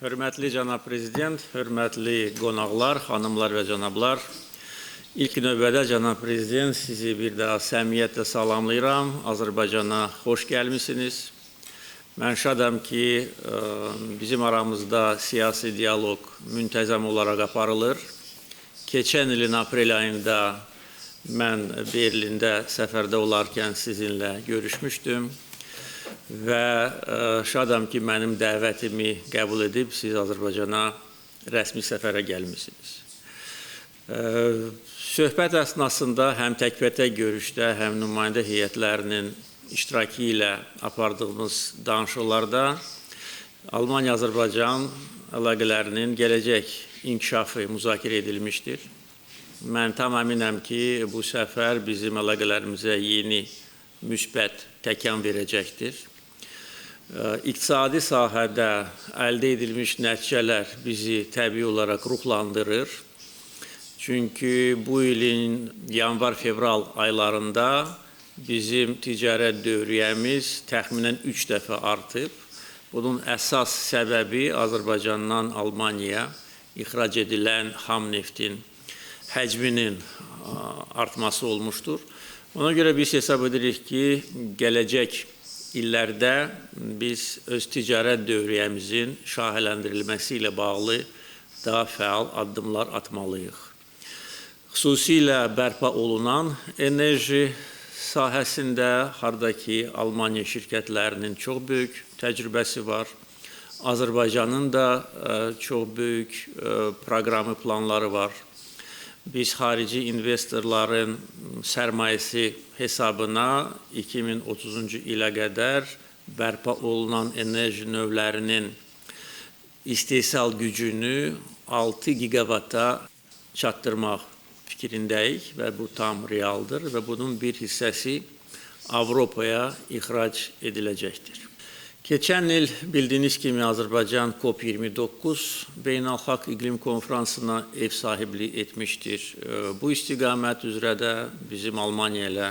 Hörmətli cənab prezident, hörmətli qonaqlar, xanımlar və cənablar. İlk növbədə cənab prezident sizi bir daha səmimiyyətlə salamlayıram. Azərbaycana xoş gəlmisiniz. Mən şadam ki, bizim aramızda siyasi diyaloq müntəzəm olaraq aparılır. Keçən ilin aprel ayında mən Berlində səfərdə olarkən sizinlə görüşmüşdüm. Və şadam ki, mənim dəvətimi qəbul edib, siz Azərbaycana rəsmi səfərə gəlmişsiniz. Söhbət əsnasında həm təkbətək görüşdə, həm nümayəndə heyətlərinin iştirakı ilə apardığımız danışıqlarda Almaniya-Azərbaycan əlaqələrinin gələcək inkişafı müzakirə edilmişdir. Mən tam əminəm ki, bu səfər bizim əlaqələrimizə yeni müsbət təkan verəcəkdir. İqtisadi sahədə əldə edilmiş nəticələr bizi təbii olaraq ruhlandırır. Çünki bu ilin yanvar-fevral aylarında bizim ticarət dövriyyəmiz təxminən 3 dəfə artıb. Bunun əsas səbəbi Azərbaycandan Almaniyaya ixrac edilən xam neftin həcminin artması olmuşdur. Ona görə biz hesab edirik ki, gələcək illərdə biz öz ticarət dövriyyəmizin şaheləndirilməsi ilə bağlı daha fəal addımlar atmalıyıq. Xüsusilə bərpa olunan enerji sahəsində, hardakı Almaniya şirkətlərinin çox böyük təcrübəsi var. Azərbaycanın da çox böyük proqramı, planları var. Biz xarici investorların sərmayəsi hesabına 2030-cu ilə qədər bərpa olunan enerji növlərinin istehsal gücünü 6 gigavata çatdırmaq fikrindəyik və bu tam realdır və bunun bir hissəsi Avropaya ixrac ediləcəkdir. Keçən il bildiyiniz kimi Azərbaycan COP29 beynəlxalq iqlim konferansına ev sahibliyi etmişdir. Bu istiqamət üzrə də bizim Almaniya ilə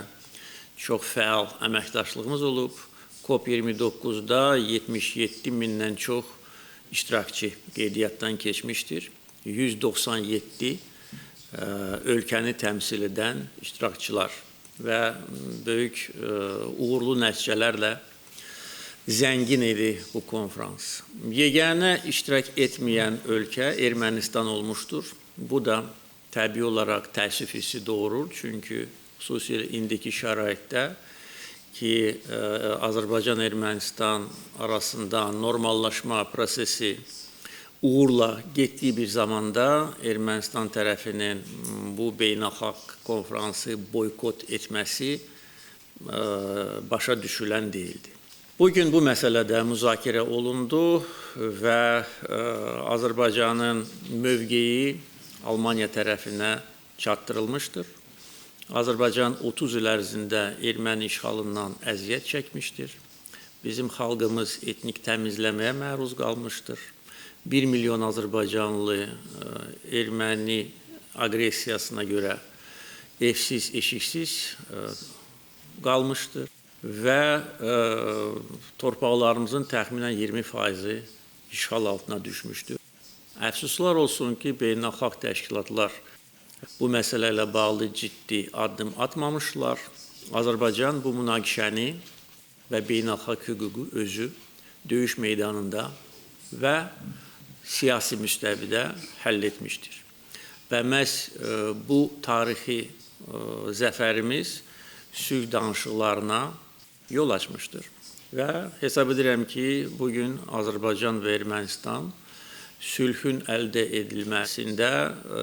çox fəal əməkdaşlığımız olub. COP29-da 77 mindən çox iştirakçı qeydiyyatdan keçmişdir. 197 ölkəni təmsil edən iştirakçılar və böyük uğurlu nəticələrlə zəngin idi bu konferans. Yeganə iştirak etməyən ölkə Ermənistan olmuşdur. Bu da təbii olaraq təəssüf hissi doğurur. Çünki xüsusilə indiki şəraitdə ki, Azərbaycan-Ermənistan arasında normallaşma prosesi uğurla getdiyi bir zamanda Ermənistan tərəfinin bu beynəlxalq konferansı boykot etməsi başa düşülən deyildi. Bugün bu məsələdə müzakirə olundu və Azərbaycanın mövqeyi Almaniya tərəfinə çatdırılmışdır. Azərbaycan 30 il ərzində erməni işğalından əziyyət çəkmişdir. Bizim xalqımız etnik təmizləməyə məruz qalmışdır. 1 milyon Azərbaycanlı erməni aqressiyasına görə evsiz, eşiksiz qalmışdır. Və torpaqlarımızın təxminən 20%-i işğal altına düşmüşdür. Əfsuslar olsun ki, beynəlxalq təşkilatlar bu məsələ ilə bağlı ciddi addım atmamışlar. Azərbaycan bu münaqişəni və beynəlxalq hüququ özü döyüş meydanında və siyasi müstəvidə həll etmişdir. Və məhz bu tarixi zəfərimiz sülh danışıqlarına yol açmışdır. Və hesab edirəm ki, bugün Azərbaycan və Ermənistan sülhün əldə edilməsində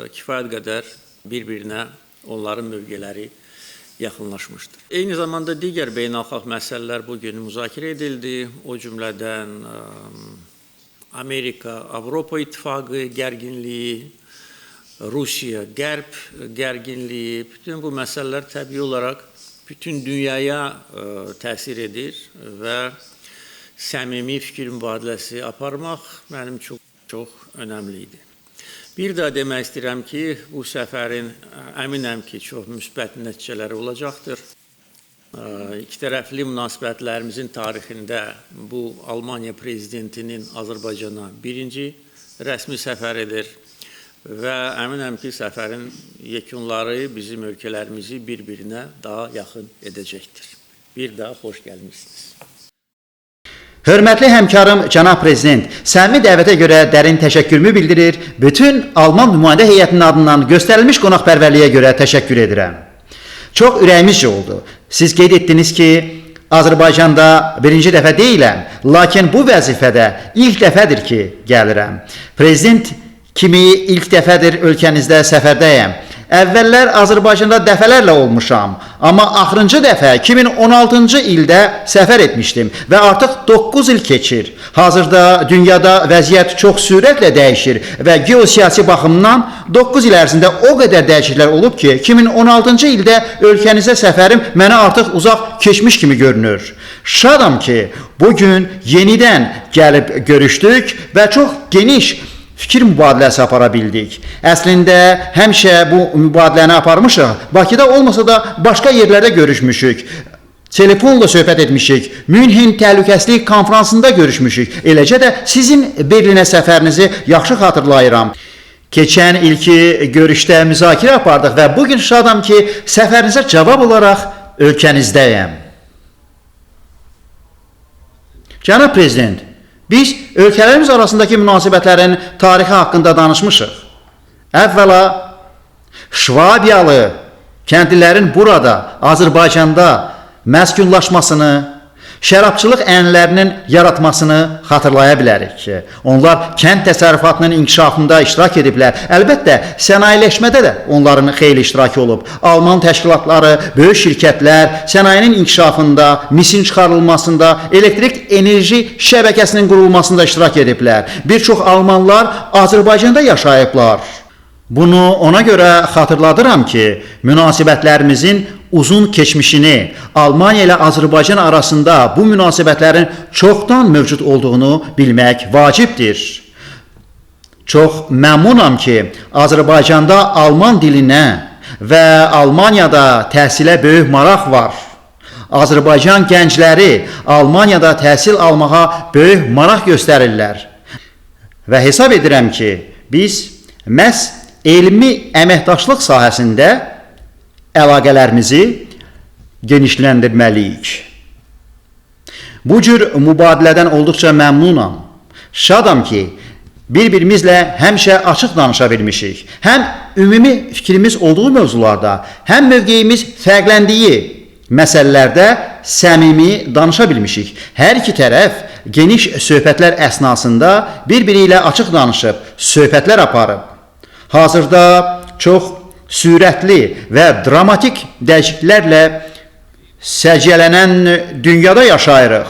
kifayət qədər bir-birinə onların mövqeləri yaxınlaşmışdır. Eyni zamanda digər beynəlxalq məsələlər bugün müzakirə edildi. O cümlədən Amerika, Avropa İttifaqı gərginliyi, Rusiya, Qərb gərginliyi, bütün bu məsələlər təbii olaraq bütün dünyaya təsir edir və səmimi fikir mübadiləsi aparmaq mənim üçün çox önəmlidir. Bir daha demək istəyirəm ki, bu səfərin əminəm ki, çox müsbət nəticələri olacaqdır. İkitərəfli münasibətlərimizin tarixində bu Almaniya prezidentinin Azərbaycana birinci rəsmi səfəridir və əminəm ki, səfərin yekunları bizim ölkələrimizi bir-birinə daha yaxın edəcəkdir. Bir daha xoş gəlmişsiniz. Hörmətli həmkarım cənab prezident, səmimi dəvətə görə dərin təşəkkürümü bildirir, bütün Alman nümayəndə heyətinin adından göstərilmiş qonaqpərvərliyə görə təşəkkür edirəm. Çox ürəyimizcə oldu. Siz qeyd etdiniz ki, Azərbaycanda birinci dəfə deyiləm, lakin bu vəzifədə ilk dəfədir ki, gəlirəm. Prezident kimi ilk dəfədir ölkənizdə səfərdəyəm. Əvvəllər Azərbaycanda dəfələrlə olmuşam, amma axırıncı dəfə 2016-cı ildə səfər etmişdim və artıq 9 il keçir. Hazırda dünyada vəziyyət çox sürətlə dəyişir və geosiyasi baxımdan 9 il ərzində o qədər dəyişikliklər olub ki, 2016-cı ildə ölkənizə səfərim mənə artıq uzaq keçmiş kimi görünür. Şadam ki, bugün yenidən gəlib görüşdük və çox geniş fikir mübadiləsi apara bildik. Əslində, həmişə bu mübadiləni aparmışıq. Bakıda olmasa da başqa yerlərdə görüşmüşük. Telefonla söhbət etmişik. Münhen Təhlükəsizlik konferansında görüşmüşük. Eləcə də sizin Berlinə səfərinizi yaxşı xatırlayıram. Keçən ilki görüşdə müzakirə apardıq və bugün şadam ki, səfərinizə cavab olaraq ölkənizdəyəm. Cənab prezident, biz ölkələrimiz arasındakı münasibətlərin tarixi haqqında danışmışıq. Əvvəla, Şvabiyalı kəndlilərin burada, Azərbaycanda məskunlaşmasını, şərabçılıq ənənələrinin yaratmasını xatırlaya bilərik. Onlar kənd təsərrüfatının inkişafında iştirak ediblər. Əlbəttə, sənayeləşmədə də onların xeyli iştirakı olub. Alman təşkilatları, böyük şirkətlər sənayinin inkişafında, misin çıxarılmasında, elektrik enerji şəbəkəsinin qurulmasında iştirak ediblər. Bir çox Almanlar Azərbaycanda yaşayıblar. Bunu ona görə xatırladıram ki, münasibətlərimizin uzun keçmişini, Almaniya ilə Azərbaycan arasında bu münasibətlərin çoxdan mövcud olduğunu bilmək vacibdir. Çox məmnunam ki, Azərbaycanda Alman dilinə və Almaniyada təhsilə böyük maraq var. Azərbaycan gəncləri Almaniyada təhsil almağa böyük maraq göstərirlər. Və hesab edirəm ki, biz məhz elmi əməkdaşlıq sahəsində əlaqələrimizi genişləndirməliyik. Bu cür mübadilədən olduqca məmnunam. Şadam ki, bir-birimizlə həmişə açıq danışa bilmişik. Həm ümumi fikrimiz olduğu mövzularda, həm mövqeyimiz fərqləndiyi məsələlərdə səmimi danışa bilmişik. Hər iki tərəf geniş söhbətlər əsnasında bir-biri ilə açıq danışıb, söhbətlər aparıb. Hazırda çox sürətli və dramatik dəyişikliklərlə səciyyələnən dünyada yaşayırıq.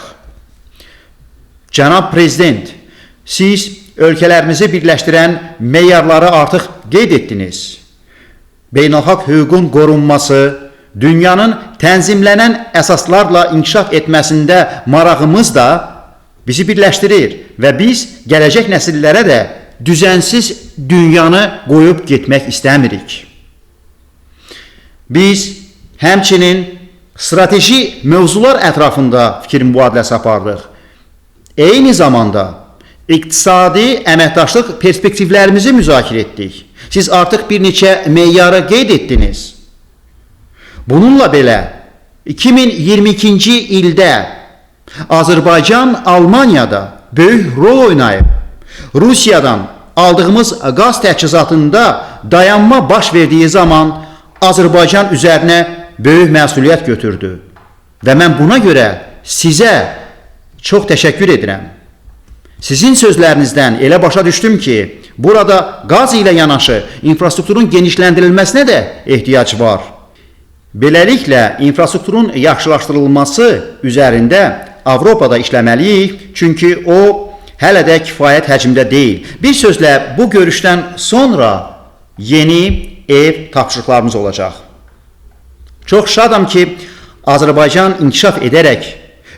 Cənab prezident, siz ölkələrimizi birləşdirən meyarları artıq qeyd etdiniz. Beynəlxalq hüququn qorunması, dünyanın tənzimlənən əsaslarla inkişaf etməsində marağımız da bizi birləşdirir və biz gələcək nəsillərə də düzənsiz dünyanı qoyub getmək istəmirik. Biz həmçinin strateji mövzular ətrafında fikir mübadiləsi apardıq. Eyni zamanda iqtisadi əməkdaşlıq perspektivlərimizi müzakirə etdik. Siz artıq bir neçə meyarı qeyd etdiniz. Bununla belə 2022-ci ildə Azərbaycan Almaniyada böyük rol oynayıb. Rusiyadan aldığımız qaz təchizatında dayanma baş verdiyi zaman Azərbaycan üzərinə böyük məsuliyyət götürdü. Və mən buna görə sizə çox təşəkkür edirəm. Sizin sözlərinizdən elə başa düşdüm ki, burada qaz ilə yanaşı infrastrukturun genişləndirilməsinə də ehtiyac var. Beləliklə, infrastrukturun yaxşılaşdırılması üzərində Avropada işləməliyik, çünki o hələ də kifayət həcmdə deyil. Bir sözlə, bu görüşdən sonra yeni ev tapşırıqlarımız olacaq. Çox şadam ki, Azərbaycan inkişaf edərək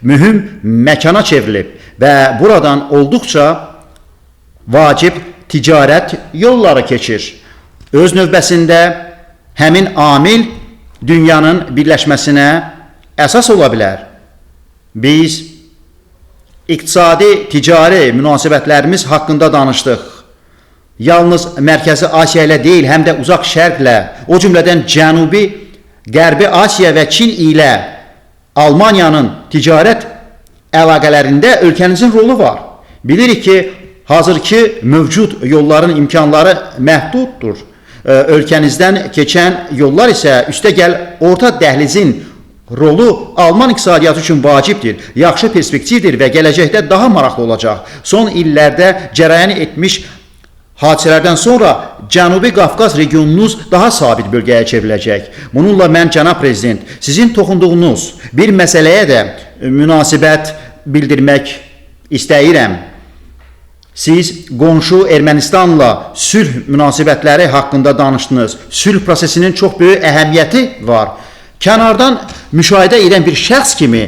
mühüm məkana çevrilib və buradan olduqca vacib ticarət yolları keçir. Öz növbəsində həmin amil dünyanın birləşməsinə əsas ola bilər. Biz iqtisadi, ticari münasibətlərimiz haqqında danışdıq. Yalnız Mərkəzi Asiya ilə deyil, həm də Uzaq Şərqlə, o cümlədən Cənubi, Qərbi Asiya və Çin ilə Almaniyanın ticarət əlaqələrində ölkənizin rolu var. Bilirik ki, hazırki mövcud yolların imkanları məhduddur. Ölkənizdən keçən yollar isə üstəgəl orta dəhlizin rolu Alman iqtisadiyyatı üçün vacibdir, yaxşı perspektivdir və gələcəkdə daha maraqlı olacaq. Son illərdə cərəyan etmiş hadisələrdən sonra Cənubi Qafqaz regionunuz daha sabit bölgəyə çevriləcək. Bununla mən, cənab prezident, sizin toxunduğunuz bir məsələyə də münasibət bildirmək istəyirəm. Siz qonşu Ermənistanla sülh münasibətləri haqqında danışdınız. Sülh prosesinin çox böyük əhəmiyyəti var. Kənardan müşahidə edən bir şəxs kimi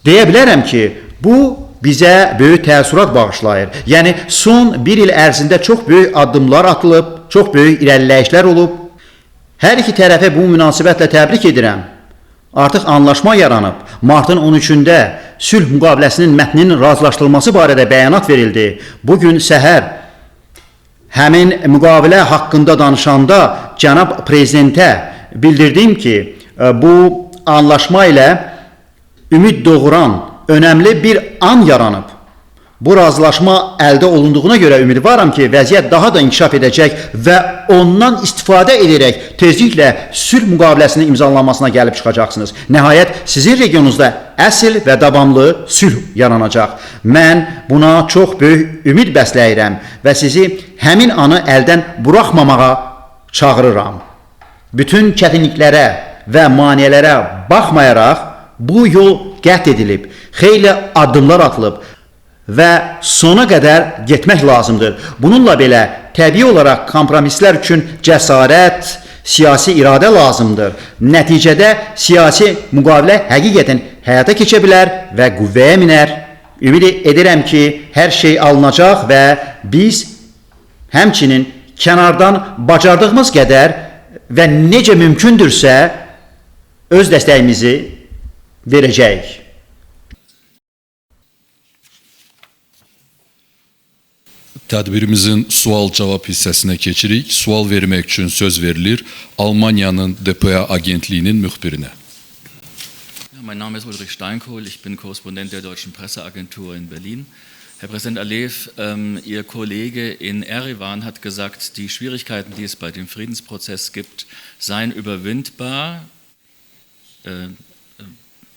deyə bilərəm ki, bu bizə böyük təəssürat bağışlayır. Yəni, son bir il ərzində çox böyük addımlar atılıb, çox böyük irəliləyişlər olub. Hər iki tərəfə bu münasibətlə təbrik edirəm. Artıq anlaşma yaranıb. Martın 13-də sülh müqaviləsinin mətninin razılaşdırılması barədə bəyanat verildi. Bugün səhər həmin müqavilə haqqında danışanda cənab prezidentə bildirdim ki, bu anlaşma ilə ümid doğuran önəmli bir an yaranıb. Bu razılaşma əldə olunduğuna görə ümidvaram ki, vəziyyət daha da inkişaf edəcək və ondan istifadə edərək tezliklə sülh müqaviləsinin imzalanmasına gəlib çıxacaqsınız. Nəhayət, sizin regionunuzda əsl və davamlı sülh yaranacaq. Mən buna çox böyük ümid bəsləyirəm və sizi həmin anı əldən buraxmamağa çağırıram. Bütün çətinliklərə və maneələrə baxmayaraq bu yol qət edilib, xeyli addımlar atılıb və sona qədər getmək lazımdır. Bununla belə təbii olaraq kompromislər üçün cəsarət, siyasi iradə lazımdır. Nəticədə siyasi müqavilə həqiqətən həyata keçə bilər və qüvvəyə minər. Ümid edirəm ki, hər şey alınacaq və biz həmçinin kənardan bacardığımız qədər və necə mümkündürsə öz dəstəyimizi verəcəyik. Tədbirimizin sual-cavab hissəsinə keçirik. Sual vermək üçün söz verilir Almaniyanın DPA agentliyinin müxbirinə. Mein Name ist Ulrich Steinkohl, ich bin Korrespondent der Deutschen Presseagentur in Berlin. Herr Präsident Alev, Ihr Kollege in Erivan hat gesagt, die Schwierigkeiten, die es bei dem Friedensprozess gibt, seien überwindbar.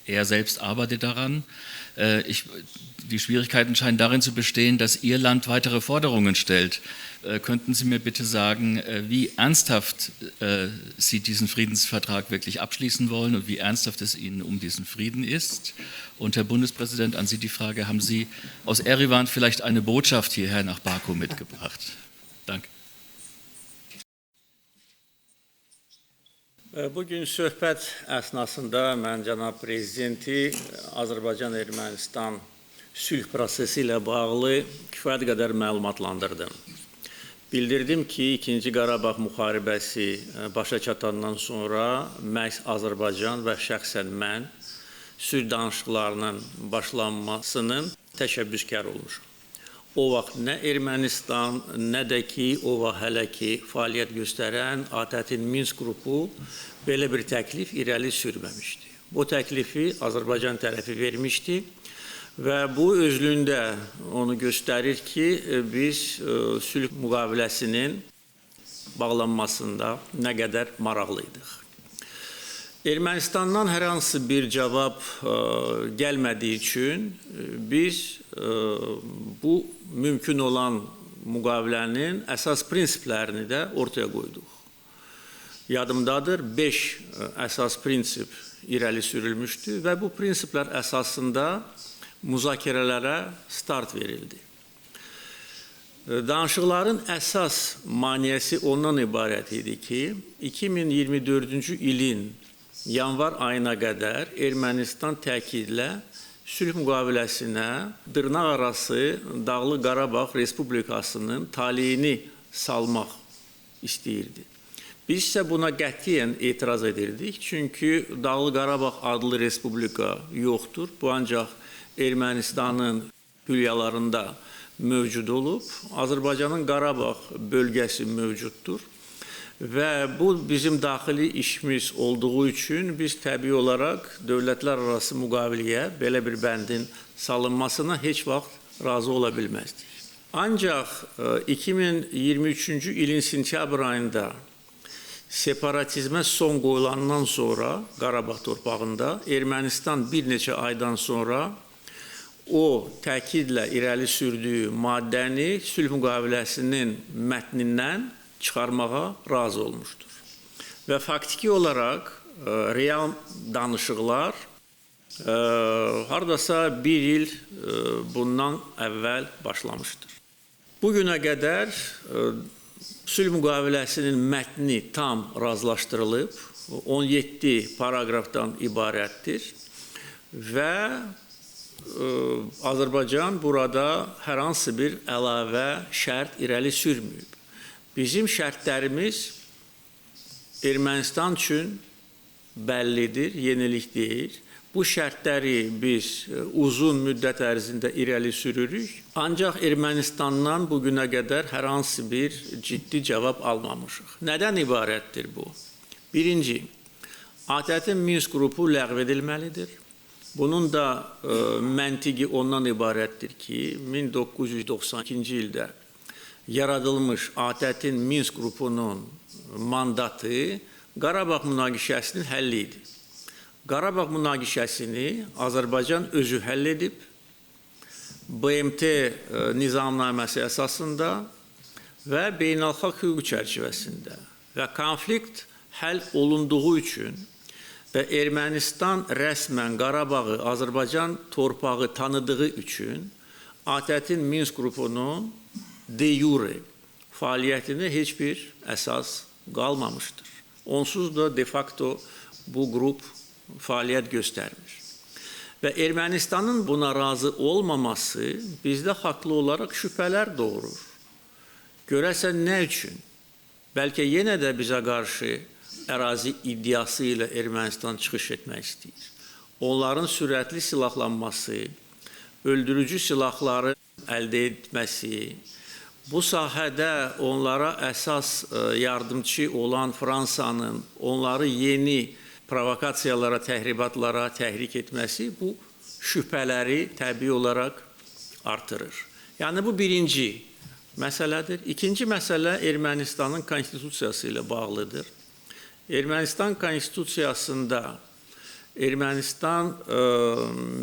Er selbst arbeitet daran. Die Schwierigkeiten scheinen darin zu bestehen, dass Ihr Land weitere Forderungen stellt. Könnten Sie mir bitte sagen, wie ernsthaft Sie diesen Friedensvertrag wirklich abschließen wollen und wie ernsthaft es Ihnen um diesen Frieden ist? Und Herr Bundespräsident, an Sie die Frage, haben Sie aus Erivan vielleicht eine Botschaft hierher nach Baku mitgebracht? Danke. Bugün söhbət əsnasında mən cənab prezidenti Azərbaycan-Ermənistan sülh prosesi ilə bağlı kifayət qədər məlumatlandırdım. Bildirdim ki, 2-ci Qarabağ müharibəsi başa çatandan sonra məhz Azərbaycan və şəxsən mən sülh danışıqlarının başlanmasının təşəbbüskar olmuşam. O vaxt nə Ermənistan, nə də ki, o vaxt hələ ki fəaliyyət göstərən ATƏT-in Minsk qrupu belə bir təklif irəli sürməmişdi. Bu təklifi Azərbaycan tərəfi vermişdi və bu özlüyündə onu göstərir ki, biz sülh müqaviləsinin bağlanmasında nə qədər maraqlıydıq. Ermənistandan hər hansı bir cavab gəlmədiyi üçün biz bu mümkün olan müqavilənin əsas prinsiplərini də ortaya qoyduq. Yadımdadır, 5 əsas prinsip irəli sürülmüşdü və bu prinsiplər əsasında müzakirələrə start verildi. Danışıqların əsas maneəsi ondan ibarət idi ki, 2024-cü ilin yanvar ayına qədər Ermənistan təkidlə sülh müqaviləsinə dırnaqarası Dağlıq Qarabağ Respublikasının taleyini salmaq istəyirdi. Biz isə buna qətiyyən etiraz edirdik. Çünki Dağlıq Qarabağ adlı respublika yoxdur. Bu ancaq Ermənistanın hülyalarında mövcud olub. Azərbaycanın Qarabağ bölgəsi mövcuddur. Və bu bizim daxili işimiz olduğu üçün biz təbii olaraq dövlətlər arası müqaviliyə belə bir bəndin salınmasına heç vaxt razı ola bilməzdik. Ancaq 2023-cü ilin sentyabr ayında separatizmə son qoyulandan sonra Qarabağ torpağında Ermənistan bir neçə aydan sonra o təkidlə irəli sürdüyü maddəni sülh müqaviləsinin mətnindən çıxarmağa razı olmuşdur. Və faktiki olaraq real danışıqlar hardasa bir il bundan əvvəl başlamışdır. Bugünə qədər sülh müqaviləsinin mətni tam razılaşdırılıb, 17 paragrafdan ibarətdir və Azərbaycan burada hər hansı bir əlavə şərt irəli sürməyib. Bizim şərtlərimiz Ermənistan üçün bəllidir, yenilik deyil. Bu şərtləri biz uzun müddət ərzində irəli sürürük. Ancaq Ermənistandan bugünə qədər hər hansı bir ciddi cavab almamışıq. Nədən ibarətdir bu? Birinci, ATƏT-in Minsk qrupu ləğv edilməlidir. Bunun da məntiqi ondan ibarətdir ki, 1992-ci ildə yaradılmış ATƏT-in Minsk qrupunun mandatı Qarabağ münaqişəsinin həlli idi. Qarabağ münaqişəsini Azərbaycan özü həll edib, BMT nizamnaməsi əsasında və beynəlxalq hüquq çərçivəsində və konflikt həll olunduğu üçün və Ermənistan rəsmən Qarabağı Azərbaycan torpağı tanıdığı üçün ATƏT-in Minsk qrupunun de jure fəaliyyətinə heç bir əsas qalmamışdır. Onsuz da de facto bu qrup fəaliyyət göstərmir. Və Ermənistanın buna razı olmaması bizdə haqlı olaraq şübhələr doğurur. Görəsən nə üçün? Bəlkə yenə də bizə qarşı ərazi iddiası ilə Ermənistan çıxış etmək istəyir. Onların sürətli silahlanması, öldürücü silahları əldə etməsi, bu sahədə onlara əsas yardımçı olan Fransanın onları yeni provokasiyalara, təhribatlara təhrik etməsi bu şübhələri təbii olaraq artırır. Yəni bu birinci məsələdir. İkinci məsələ Ermənistanın konstitusiyası ilə bağlıdır. Ermənistan konstitusiyasında Ermənistan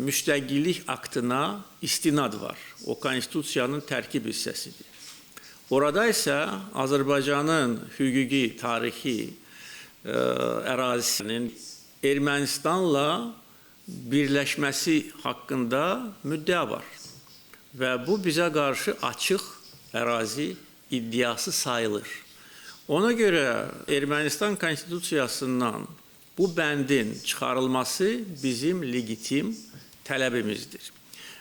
müstəqillik aktına istinad var. O konstitusiyanın tərkib hissəsidir. Orada isə Azərbaycanın hüquqi, tarixi ərazisinin Ermənistanla birləşməsi haqqında müddəa var. Və bu bizə qarşı açıq ərazi iddiası sayılır. Ona görə Ermənistan konstitusiyasından bu bəndin çıxarılması bizim legitim tələbimizdir.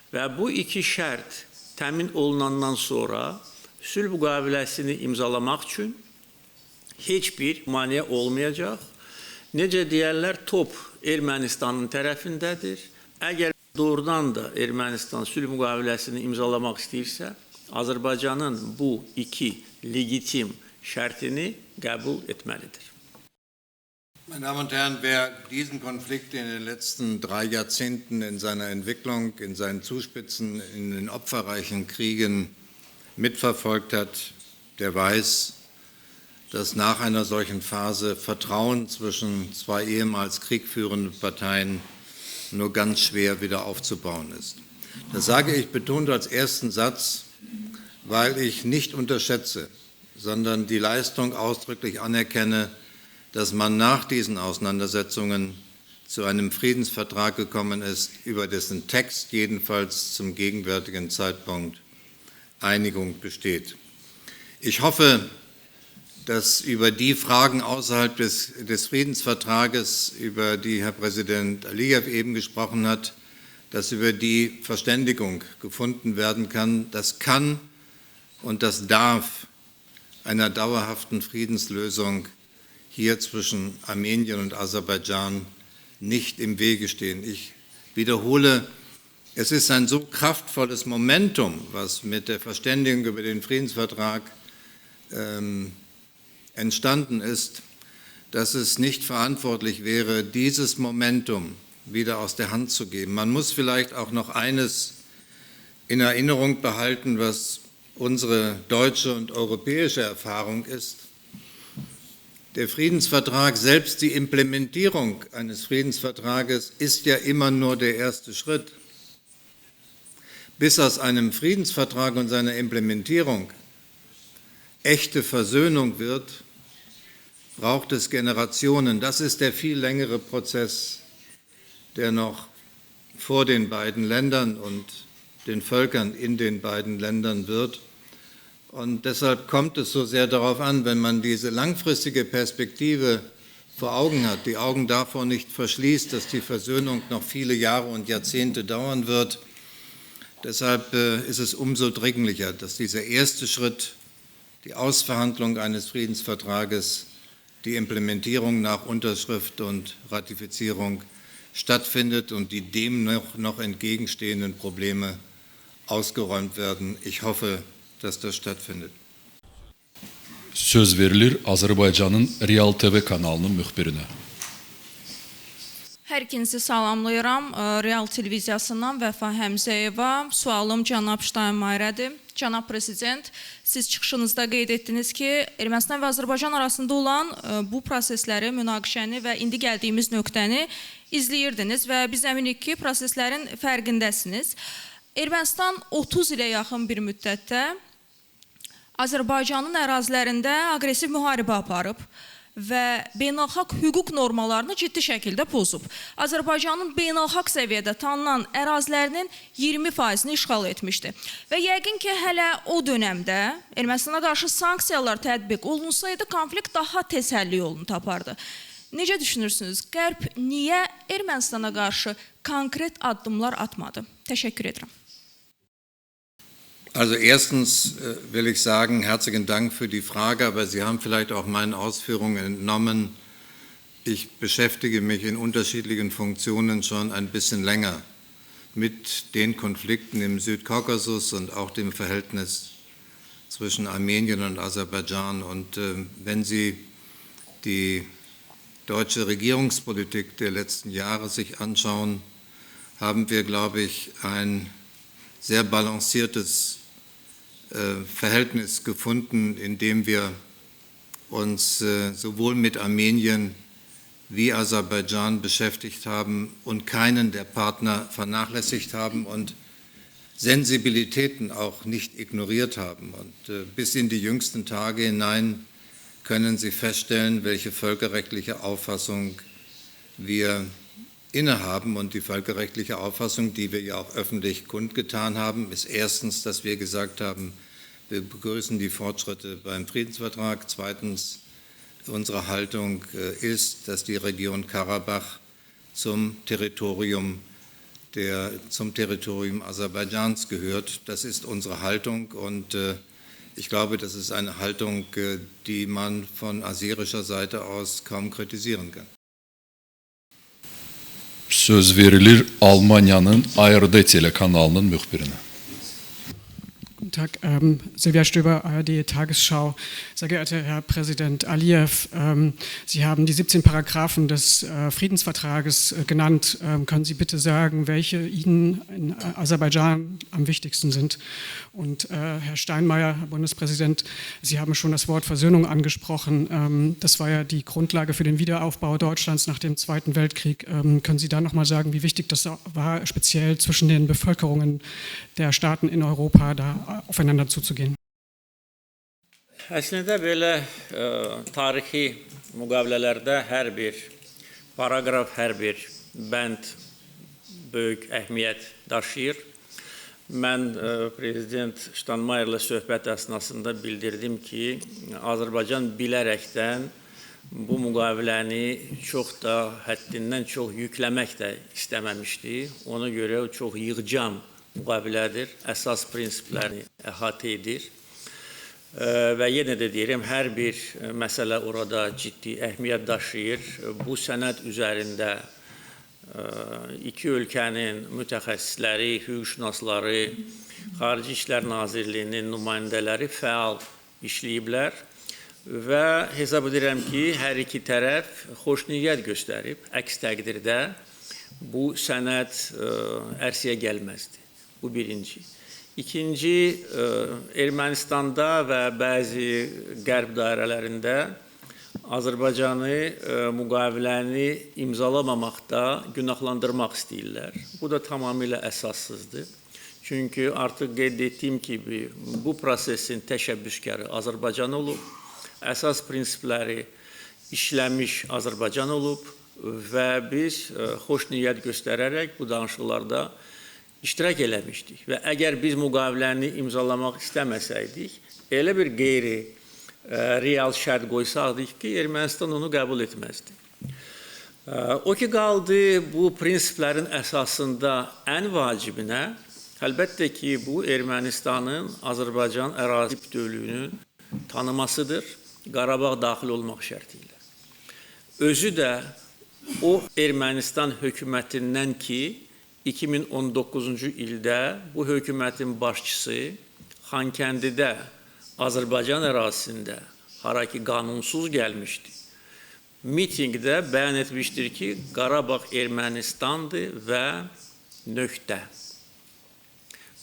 Və bu iki şərt təmin olunandan sonra sülh müqaviləsini imzalamaq üçün heç bir maneə olmayacaq. Necə deyərlər, top Ermənistanın tərəfindədir. Əgər doğrudan da Ermənistan sülh müqaviləsini imzalamaq istəyirsə, Azərbaycanın bu iki legitim şərtini qəbul etməlidir. Meine Damen und Herren, wer diesen Konflikt in den letzten 3 Jahrzehnten in seiner Entwicklung, in seinen Zuspitzen, in den opferreichen Kriegen mitverfolgt hat, der weiß, dass nach einer solchen Phase Vertrauen zwischen 2 ehemals kriegführenden Parteien nur ganz schwer wieder aufzubauen ist. Das sage ich betont als ersten Satz, weil ich nicht unterschätze, sondern die Leistung ausdrücklich anerkenne, dass man nach diesen Auseinandersetzungen zu einem Friedensvertrag gekommen ist, über dessen Text jedenfalls zum gegenwärtigen Zeitpunkt Einigung besteht. Ich hoffe, dass über die Fragen außerhalb des Friedensvertrages, über die Herr Präsident Aliyev eben gesprochen hat, dass über die Verständigung gefunden werden kann. Das kann und das darf einer dauerhaften Friedenslösung hier zwischen Armenien und Aserbaidschan nicht im Wege stehen. Ich wiederhole, es ist ein so kraftvolles Momentum, was mit der Verständigung über den Friedensvertrag entstanden ist, dass es nicht verantwortlich wäre, dieses Momentum wieder aus der Hand zu geben. Man muss vielleicht auch noch eines in Erinnerung behalten, was unsere deutsche und europäische Erfahrung ist. Der Friedensvertrag, selbst die Implementierung eines Friedensvertrages, ist ja immer nur der erste Schritt. Bis aus einem Friedensvertrag und seiner Implementierung echte Versöhnung wird, braucht es Generationen. Das ist der viel längere Prozess, der noch vor den beiden Ländern und den Völkern in den beiden Ländern wird. Und deshalb kommt es so sehr darauf an, wenn man diese langfristige Perspektive vor Augen hat, die Augen davor nicht verschließt, dass die Versöhnung noch viele Jahre und Jahrzehnte dauern wird. Deshalb ist es umso dringlicher, dass dieser erste Schritt, die Ausverhandlung eines Friedensvertrages, die Implementierung nach Unterschrift und Ratifizierung stattfindet und die dem noch entgegenstehenden Probleme ausgeräumt werden. Ich hoffe, dass das stattfindet. Söz verilir Azərbaycanın Real TV kanalının müxbirinə. Hər ikinizi salamlayıram. Real televiziyasından Vəfa Həmzəyeva. Sualım cənab Ştaynmayerədir. Cənab Prezident, siz çıxışınızda qeyd etdiniz ki, Ermənistan və Azərbaycan arasında olan bu prosesləri, münaqişəni və indi gəldiyimiz nöqtəni izləyirdiniz və biz əminik ki, proseslərin fərqindəsiniz. Ermənistan 30 ilə yaxın bir müddətdə Azərbaycanın ərazilərində aqressiv müharibə aparıb və beynəlxalq hüquq normalarını ciddi şəkildə pozub. Azərbaycanın beynəlxalq səviyyədə tanınan ərazilərinin 20%-ni işğal etmişdi. Və yəqin ki, hələ o dönəmdə Ermənistana qarşı sanksiyalar tətbiq olunsaydı, konflikt daha tez həlli yolunu tapardı. Necə düşünürsünüz? Qərb niyə Ermənistana qarşı konkret addımlar atmadı? Təşəkkür edirəm. Also erstens will ich sagen, herzlichen Dank für die Frage, aber Sie haben vielleicht auch meinen Ausführungen entnommen. Ich beschäftige mich in unterschiedlichen Funktionen schon ein bisschen länger mit den Konflikten im Südkaukasus und auch dem Verhältnis zwischen Armenien und Aserbaidschan. Und wenn Sie die deutsche Regierungspolitik der letzten Jahre sich anschauen, haben wir, glaube ich, ein sehr balanciertes Verhältnis gefunden, in dem wir uns sowohl mit Armenien wie Aserbaidschan beschäftigt haben und keinen der Partner vernachlässigt haben und Sensibilitäten auch nicht ignoriert haben. Und bis in die jüngsten Tage hinein können Sie feststellen, welche völkerrechtliche Auffassung wir innehaben. Und die völkerrechtliche Auffassung, die wir ja auch öffentlich kundgetan haben, ist erstens, dass wir gesagt haben, wir begrüßen die Fortschritte beim Friedensvertrag. Zweitens, unsere Haltung ist, dass die Region Karabach zum Territorium Aserbaidschans gehört. Das ist unsere Haltung und ich glaube, das ist eine Haltung, die man von aserischer Seite aus kaum kritisieren kann. Söz verilir Almanya'nın ARD telekanalının müxbirinə. Guten Tag, Silvia Stöber, ARD Tagesschau. Sehr geehrter Herr Präsident Aliyev, Sie haben die 17 Paragraphen des Friedensvertrages genannt. Können Sie bitte sagen, welche Ihnen in Aserbaidschan am wichtigsten sind? Und Herr Steinmeier, Herr Bundespräsident, Sie haben schon das Wort Versöhnung angesprochen. Das war ja die Grundlage für den Wiederaufbau Deutschlands nach dem Zweiten Weltkrieg. Können Sie da nochmal sagen, wie wichtig das war, speziell zwischen den Bevölkerungen der Staaten in Europa da aufeinander zuzugehen? Əslində belə tarixi müqavilələrdə hər bir paraqraf, hər bir bənd böyük əhəmiyyət daşıyır. Mən Prezident Ştaynmayerlə söhbət əsnasında bildirdim ki, Azərbaycan bilərəkdən bu müqaviləni çox da həddindən çox yükləmək də istəməmişdi. Ona görə çox yığcam müqavilədir, əsas prinsiplərini əhatə edir. Və yenə də deyirəm, hər bir məsələ orada ciddi əhəmiyyət daşıyır. Bu sənəd üzərində iki ölkənin mütəxəssisləri, hüquqşünasları, Xarici İşlər Nazirliyinin nümayəndələri fəal işləyiblər və hesab edirəm ki, hər iki tərəf xoşniyyət göstərib. Əks təqdirdə bu sənəd ərsəyə gəlməzdi. Bu birinci. İkinci, Ermənistanda və bəzi qərb dairələrində Azərbaycanı müqaviləni imzalamamaqda günahlandırmaq istəyirlər. Bu da tamamilə əsassızdır. Çünki artıq qeyd etdiyim kimi, bu prosesin təşəbbüskarı Azərbaycan olub, əsas prinsipləri işləmiş Azərbaycan olub və biz xoş niyyət göstərərək bu danışıqlarda iştirak eləmişdik. Və əgər biz müqaviləni imzalamaq istəməsəydik, elə bir qeyri-real şərt qoysaqdik ki, Ermənistan onu qəbul etməzdi. O ki, qaldı bu prinsiplərin əsasında ən vacibinə, əlbəttə ki, bu Ermənistanın Azərbaycan ərazi bütövlüyünün tanımasıdır, Qarabağ daxil olmaq şərti ilə. Özü də o Ermənistan hökumətindən ki, 2019-cu ildə bu hökumətin başçısı Xankəndidə, Azərbaycan ərazisində, hara ki qanunsuz gəlmişdi, mitingdə bəyan etmişdir ki, Qarabağ Ermənistandır və nöqtə.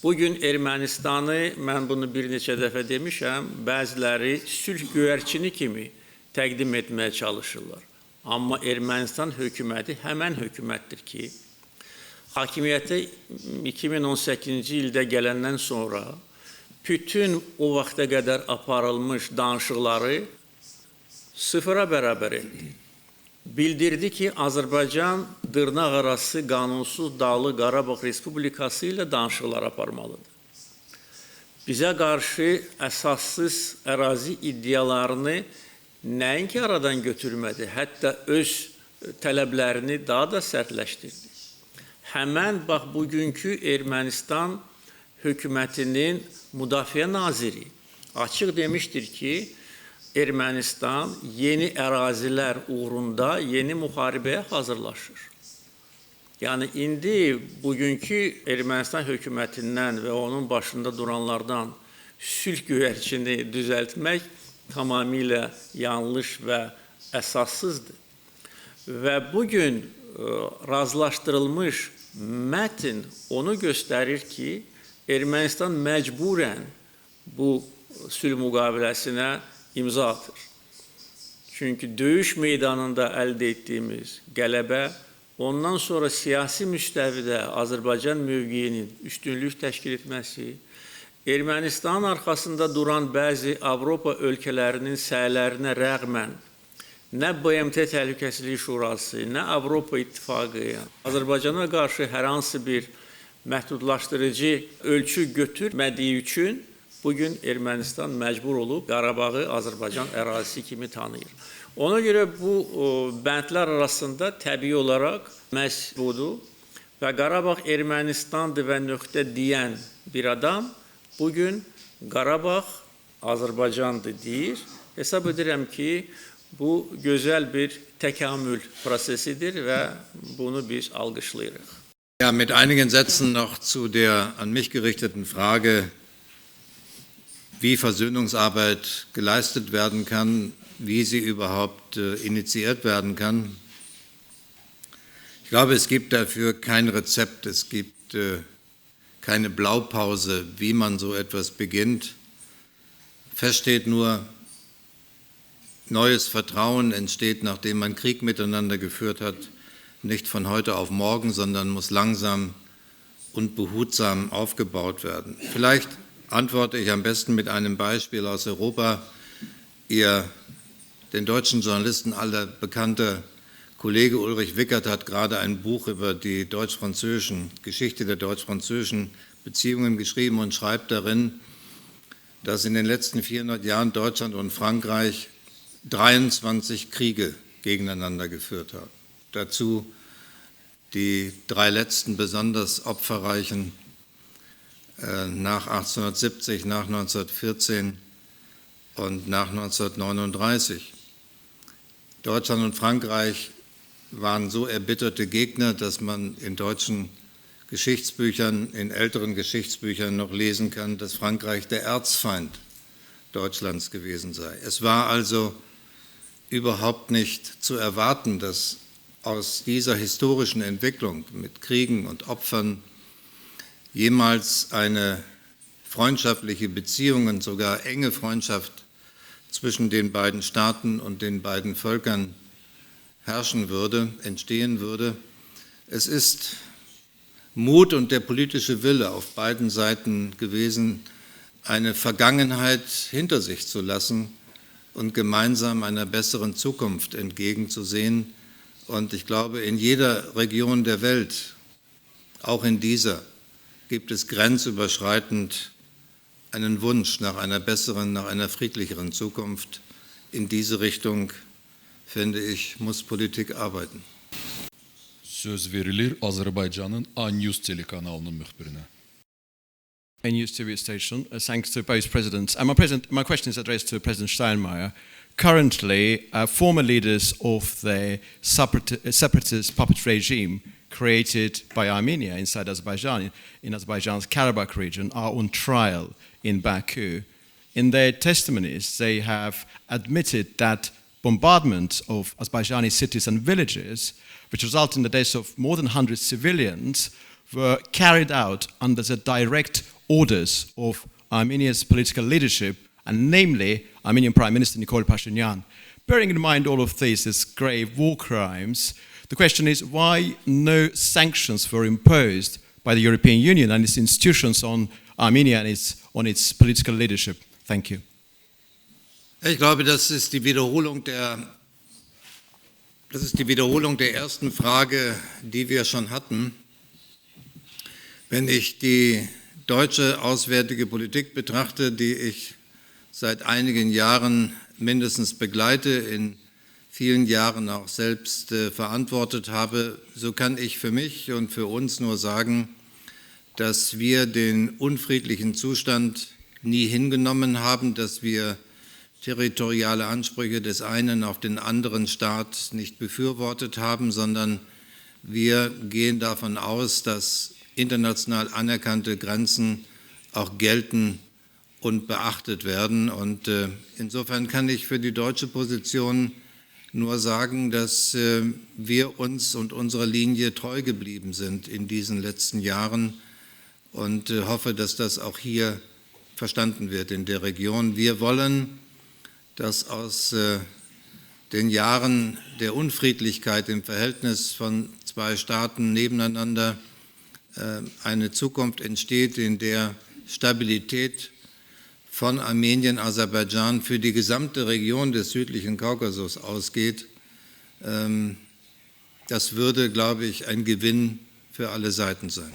Bugün Ermənistanı, mən bunu bir neçə dəfə demişəm, bəziləri sülh göyərçini kimi təqdim etməyə çalışırlar. Amma Ermənistan hökuməti həmən hökumətdir ki, hakimiyyətə 2018-ci ildə gələndən sonra bütün o vaxta qədər aparılmış danışıqları sıfıra bərabər etdi. Bildirdi ki, Azərbaycan dırnaq arası qanunsuz Dağlıq Qarabağ Respublikası ilə danışıqlar aparmalıdır. Bizə qarşı əsassız ərazi iddialarını nəinki aradan götürmədi, hətta öz tələblərini daha da sərtləşdirdi. Həmən, bax, bugünkü Ermənistan hökumətinin müdafiə naziri açıq demişdir ki, Ermənistan yeni ərazilər uğrunda yeni müharibəyə hazırlaşır. Yəni, indi bugünkü Ermənistan hökumətindən və onun başında duranlardan sülh göyərçini düzəltmək tamamilə yanlış və əsassızdır. Və bugün razılaşdırılmış mətn onu göstərir ki, Ermənistan məcburən bu sülh müqaviləsinə imza atır. Çünki döyüş meydanında əldə etdiyimiz qələbə, ondan sonra siyasi müstəvidə Azərbaycan mövqeyinin üstünlük təşkil etməsi, Ermənistanın arxasında duran bəzi Avropa ölkələrinin səylərinə rəğmən, nə BMT Təhlükəsizlik Şurası, nə Avropa İttifaqı, Azərbaycana qarşı hər hansı bir məhdudlaşdırıcı ölçü götürmədiyi üçün bugün Ermənistan məcbur olub Qarabağı Azərbaycan ərazisi kimi tanıyır. Ona görə bu bəndlər arasında təbii olaraq məhz budur və Qarabağ Ermənistandır və nöqtə deyən bir adam bugün Qarabağ Azərbaycandır deyir. Hesab edirəm ki, bu gözəl bir təkamül prosesidir və bunu biz alqışlayırıq. Ja, mit einigen Sätzen noch zu der an mich gerichteten Frage, wie Versöhnungsarbeit geleistet werden kann, wie sie überhaupt initiiert werden kann. Ich glaube, es gibt dafür kein Rezept, es gibt keine Blaupause, wie man so etwas beginnt. Fest steht nur, neues Vertrauen entsteht, nachdem man Krieg miteinander geführt hat, nicht von heute auf morgen, sondern muss langsam und behutsam aufgebaut werden. Vielleicht antworte ich am besten mit einem Beispiel aus Europa. Den deutschen Journalisten aller bekannter Kollege Ulrich Wickert hat gerade ein Buch über die Geschichte der deutsch-französischen Beziehungen geschrieben und schreibt darin, dass in den letzten 400 Jahren Deutschland und Frankreich 23 Kriege gegeneinander geführt haben. Dazu die 3 letzten besonders opferreichen nach 1870, nach 1914 und nach 1939. Deutschland und Frankreich waren so erbitterte Gegner, dass man in deutschen Geschichtsbüchern, in älteren Geschichtsbüchern noch lesen kann, dass Frankreich der Erzfeind Deutschlands gewesen sei. Es war also überhaupt nicht zu erwarten, dass aus dieser historischen Entwicklung mit Kriegen und Opfern jemals eine freundschaftliche Beziehung und sogar enge Freundschaft zwischen den beiden Staaten und den beiden Völkern herrschen würde, entstehen würde. Es ist Mut und der politische Wille auf beiden Seiten gewesen, eine Vergangenheit hinter sich zu lassen und gemeinsam einer besseren Zukunft entgegenzusehen. Und ich glaube, in jeder Region der Welt, auch in dieser, gibt es grenzüberschreitend einen Wunsch nach einer besseren, nach einer friedlicheren Zukunft. In diese Richtung, finde ich, muss Politik arbeiten. Söz verilir Azərbaycanın A-News telekanalının müxbirinə. A News TV station. Thanks to both presidents. And my question is addressed to President Steinmeier. Currently, former leaders of the separatist puppet regime created by Armenia inside Azerbaijan, in Azerbaijan's Karabakh region, are on trial in Baku. In their testimonies, they have admitted that bombardment of Azerbaijani cities and villages, which resulted in the deaths of more than 100 civilians, were carried out under the direct orders of Armenia's political leadership, and namely Armenian Prime Minister Nikol Pashinyan. Bearing in mind all of this as grave war crimes, the question is why no sanctions were imposed by the European Union and its institutions on Armenia and on its political leadership. Thank you. Ich glaube, das ist die Wiederholung der ersten Frage, die wir schon hatten. Wenn ich die deutsche auswärtige Politik betrachte, die ich seit einigen Jahren mindestens begleite, in vielen Jahren auch selbst verantwortet habe, so kann ich für mich und für uns nur sagen, dass wir den unfriedlichen Zustand nie hingenommen haben, dass wir territoriale Ansprüche des einen auf den anderen Staat nicht befürwortet haben, sondern wir gehen davon aus, dass international anerkannte Grenzen auch gelten und beachtet werden. Und insofern kann ich für die deutsche Position nur sagen, dass wir uns und unserer Linie treu geblieben sind in diesen letzten Jahren und hoffe, dass das auch hier verstanden wird in der Region. Wir wollen, dass aus den Jahren der Unfriedlichkeit im Verhältnis von zwei Staaten nebeneinander eine Zukunft entsteht, in der Stabilität von Armenien, Aserbaidschan für die gesamte Region des südlichen Kaukasus ausgeht. Das würde, glaube ich, ein Gewinn für alle Seiten sein.